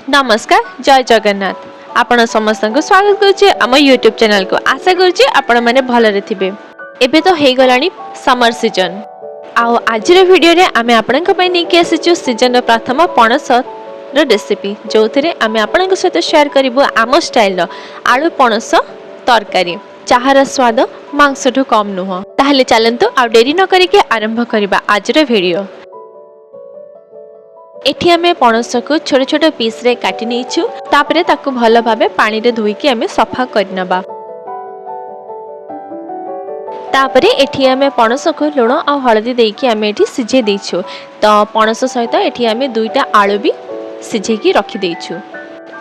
नमस्कार जय जगन्नाथ आपण समस्त को स्वागत करुचे आम यूट्यूब चैनल को। आशा करुचे आपण माने भलरे थिबे। एबे तो हे गलानी समर सीजन आउ आज वीडियो रे आमे आपनक पय नेकी आसीचु सीजन रो प्रथम पणस रो रेसिपी जो थरे आमे आपनक सहित शेयर करिवो आम स्टाइल रो आलू पणस तरकारी चाहर स्वाद मांसठू कम नुह। ताहले चलंतु आ डेरी न करिके आरंभ करबा आज रो वीडियो। एठी आमे पणस को छोट छोट पीस रे काटी नेइछु तापरे ताकू भलो भाबे पानी रे धोई के आमे सफा करनबा। तापरे एठी आमे पणस को लुण आ हळदी देई के आमे एठी सिझे देइछु। तो पणस सहित एठी आमे दुईटा आलू भी सिझे की रखी देइछु।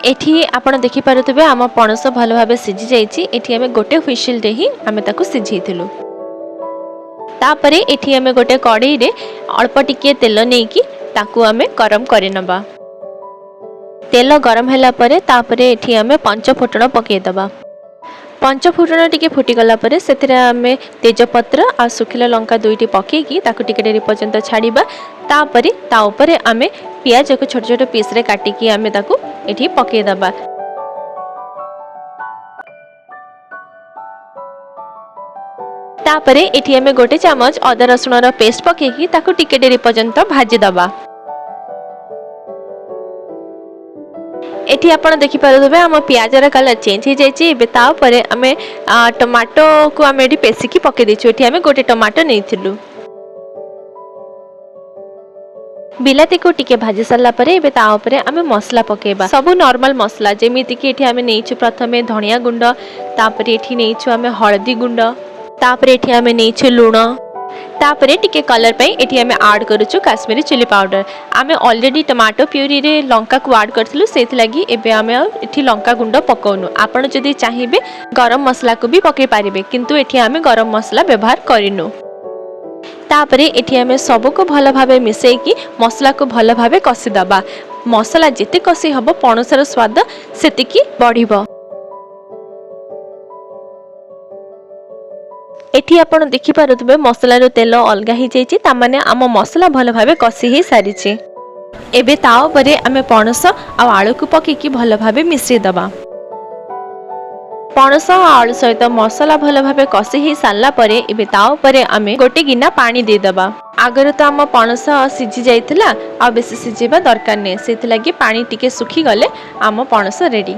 एठी आपण देखि पारुतबे आम पणस भलो भाबे सिझी जाईछि। एठी आमे गोटे व्हिसिल रे ही आमे ताकू सिझेइथिलु। तापरे एठी आमे गोटे कढ़ाई रे अल्प टिके तेल नेई की ताकू आमे गरम करे नबा। तेल गरम हैला परे तापरे एठी आमे पंच फुटण पके दबा। पंच फुटण टिके फुटी गला परे सेथिरे आमे तेजपत्र आ सुखिला लंका दुईटी पके की ताकू टिके डेरी पर्यंत छाड़ीबा। तापरे ता ऊपर आमे प्याज को छोट छोट पीस रे काटी की आमे ताकू एठी पके दबा। तापरे एठी आमे गोटे चमच अदा रसुण रो पेस्ट पके की ताकू टिके डेरी पर्यंत भाजी दबा। एठी आपण देखि पारुबे हम प्याज रा कलर चेंज हो जायछि। एबे ता ऊपर आमे टमाटो को आमे एठी पेसी की पके देछु। एठी आमे गोटे टमाटो नेइथिलु। बिलाती को टिके भाजी सरला परे एबे ता ऊपर आमे मसला पकेबा। सबु नॉर्मल मसला जेमिति की एठी आमे नेइछु प्रथमे धनिया गुंड, तापरे एठी नेइछु आमे हळदी गुंड, तापरे एठी आमे नेइछु लूण, तापरे टिके कलर पे एठी आमे ऐड करूछु काश्मीरी चिली पाउडर। आमे ऑलरेडी टमाटो प्यूरी रे लंका को ऐड करथिलु सेति लागि एबे आमे एठी लंका गुंड पकोनु। आपण जदी चाहिबे गरम मसला को भी पके पारिबे किंतु एठी आमे गरम मसला व्यवहार करिनु। तापरे एठी आमे सब को भलो भाबे मिसई की मसला को भलो भाबे कसी दबा। मसला जेते कसी हबो पणसर स्वाद सेति की बढ़िबो। एठी आपण देखि पारुतबे मसला रो तेल अलगा ही जाईछि ता माने आम मसला भलो भाबे कसी ही सारिछि। एबे ता ऊपर आमे पणस आ आलू को पके की भलो भाबे मिश्री दबा। पणस आ आलू सहित मसला भलो भाबे कसी ही सारला परे एबे ता ऊपर आमे गोटे गिना पानी दे दबा। आगर तो आम पणस सिझी जाइथिला आ बेसी सिझेबा दरकार नै सेति लागि पानी टिके सुखी गले आम पणस रेडी।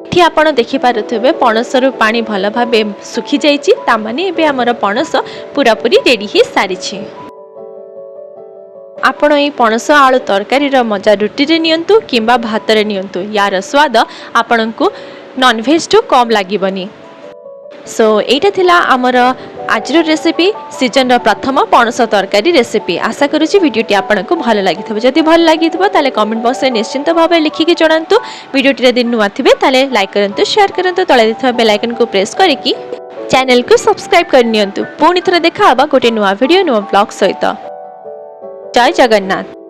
एठी आपण देखि पारुथबे पणस रो पानी भलो भाबे सुखी जाईछि ता माने एबे हमर पणस पूरा पूरी रेडी ही सारिछि। आपण ए पणस आलू तरकारी रो मजा रुटी रे नियंतु किंबा भात रे नियंतु यार स्वाद आपनकु नॉन वेज टू कम लागिबनी। सो एटा थिला हमर आजरो रेसिपी सीजन रो प्रथम पणस तरकारी रेसिपी। आशा करूची वीडियोटी आपनकु भलो लागिथबो। जदि भलो लागिथबो ताले कमेंट बॉक्स रे निश्चिंत भाबे लिखि के जणांतु। वीडियोटी रे दिन नुवा थिबे ताले लाइक करंतु, शेयर करंतु, तळे दिथबा बेल आइकन को प्रेस करिकि चैनल को सब्सक्राइब कर नियंतु। पुणी थरे देखा बा गोटे नुवा वीडियो नुवा ब्लॉग सहित। जय जगन्नाथ।